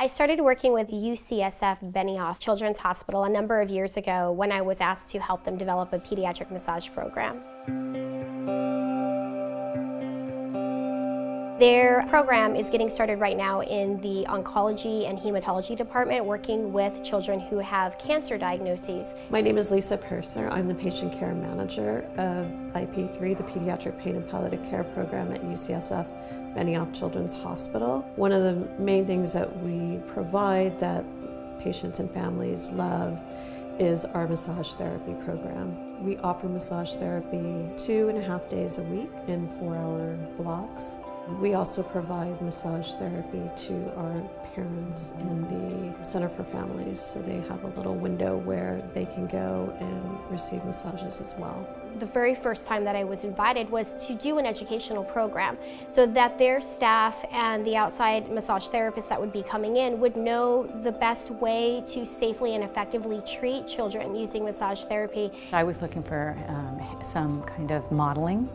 I started working with UCSF Benioff Children's Hospital a number of years ago when I was asked to help them develop a pediatric massage program. Their program is getting started right now in the oncology and hematology department, working with children who have cancer diagnoses. My name is Lisa Purser. I'm the patient care manager of IP3, the Pediatric Pain and Palliative Care Program at UCSF Benioff Children's Hospital. One of the main things that we provide that patients and families love is our massage therapy program. We offer massage therapy 2.5 days a week in 4-hour blocks. We also provide massage therapy to our parents in the Center for Families, so they have a little window where they can go and receive massages as well. The very first time that I was invited was to do an educational program so that their staff and the outside massage therapists that would be coming in would know the best way to safely and effectively treat children using massage therapy. I was looking for some kind of modeling,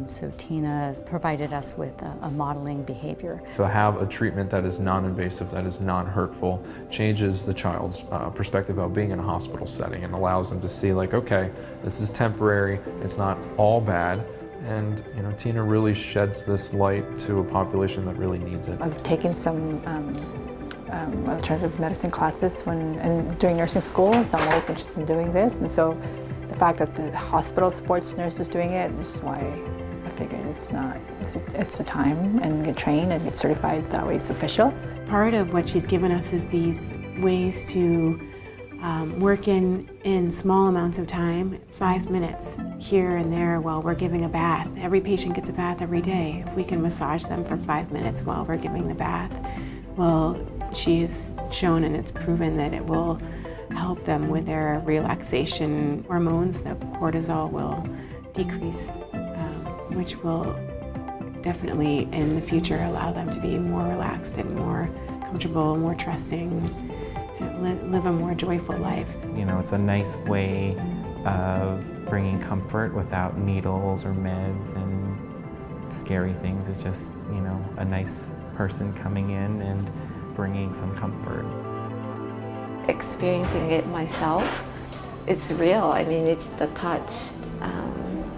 so Tina provided us with a modeling behavior. To have a treatment that is non-invasive, that is non-hurtful, changes the child's perspective about being in a hospital setting and allows them to see, like, okay, this is temporary, it's not all bad, and Tina really sheds this light to a population that really needs it. I've taken some alternative medicine classes during nursing school, so I'm always interested in doing this, and so the fact that the hospital sports nurse is doing it is why I figured it's a time and get trained and get certified, that way it's official. Part of what she's given us is these ways to work in small amounts of time, 5 minutes here and there while we're giving a bath. Every patient gets a bath every day. If we can massage them for 5 minutes while we're giving the bath, well, she has shown and it's proven that it will help them with their relaxation hormones. The cortisol will decrease, which will definitely in the future allow them to be more relaxed and more comfortable, more trusting, live a more joyful life. It's a nice way of bringing comfort without needles or meds and scary things. It's just, a nice person coming in and bringing some comfort. Experiencing it myself, it's real. I mean, it's the touch.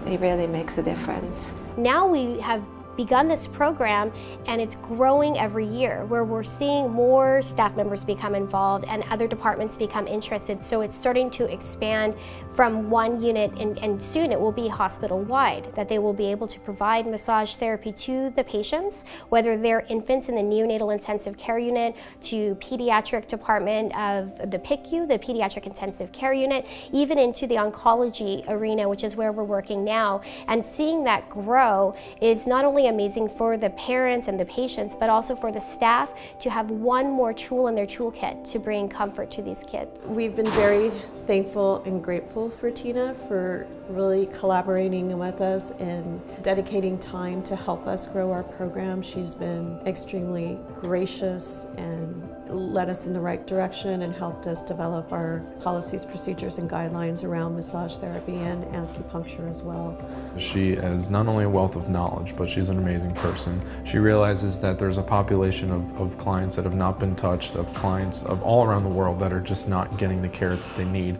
It really makes a difference. Now we have begun this program and it's growing every year, where we're seeing more staff members become involved and other departments become interested. So it's starting to expand from one unit, and soon it will be hospital-wide, that they will be able to provide massage therapy to the patients, whether they're infants in the neonatal intensive care unit, to pediatric department of the PICU, the pediatric intensive care unit, even into the oncology arena, which is where we're working now. And seeing that grow is not only amazing for the parents and the patients, but also for the staff to have one more tool in their toolkit to bring comfort to these kids. We've been very thankful and grateful for Tina for really collaborating with us and dedicating time to help us grow our program. She's been extremely gracious and led us in the right direction and helped us develop our policies, procedures, and guidelines around massage therapy and acupuncture as well. She is not only a wealth of knowledge, but she's an amazing person. She realizes that there's a population of clients that have not been touched, of clients of all around the world that are just not getting the care that they need.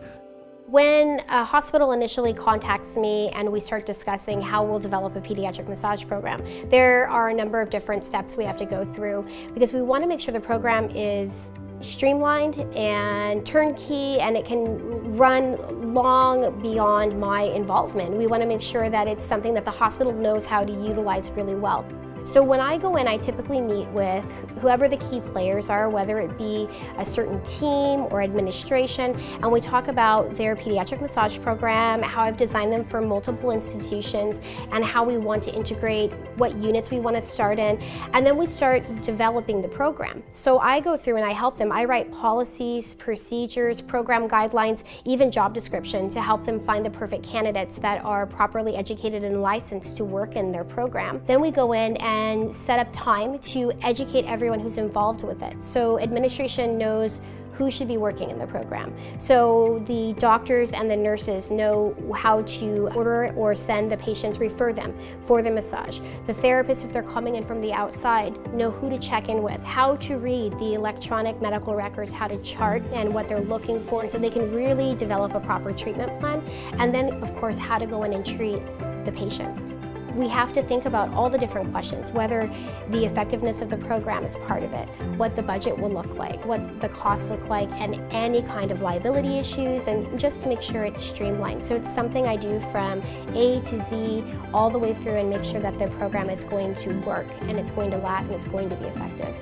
When a hospital initially contacts me and we start discussing how we'll develop a pediatric massage program, there are a number of different steps we have to go through, because we want to make sure the program is streamlined and turnkey, and it can run long beyond my involvement. We want to make sure that it's something that the hospital knows how to utilize really well. So when I go in, I typically meet with whoever the key players are, whether it be a certain team or administration, and we talk about their pediatric massage program, how I've designed them for multiple institutions, and how we want to integrate, what units we want to start in, and then we start developing the program. So I go through and I help them. I write policies, procedures, program guidelines, even job description to help them find the perfect candidates that are properly educated and licensed to work in their program. Then we go in and set up time to educate everyone who's involved with it. So administration knows who should be working in the program. So the doctors and the nurses know how to order or send the patients, refer them for the massage. The therapists, if they're coming in from the outside, know who to check in with, how to read the electronic medical records, how to chart and what they're looking for, and so they can really develop a proper treatment plan. And then, of course, how to go in and treat the patients. We have to think about all the different questions, whether the effectiveness of the program is part of it, what the budget will look like, what the costs look like, and any kind of liability issues, and just to make sure it's streamlined. So it's something I do from A to Z, all the way through, and make sure that the program is going to work, and it's going to last, and it's going to be effective.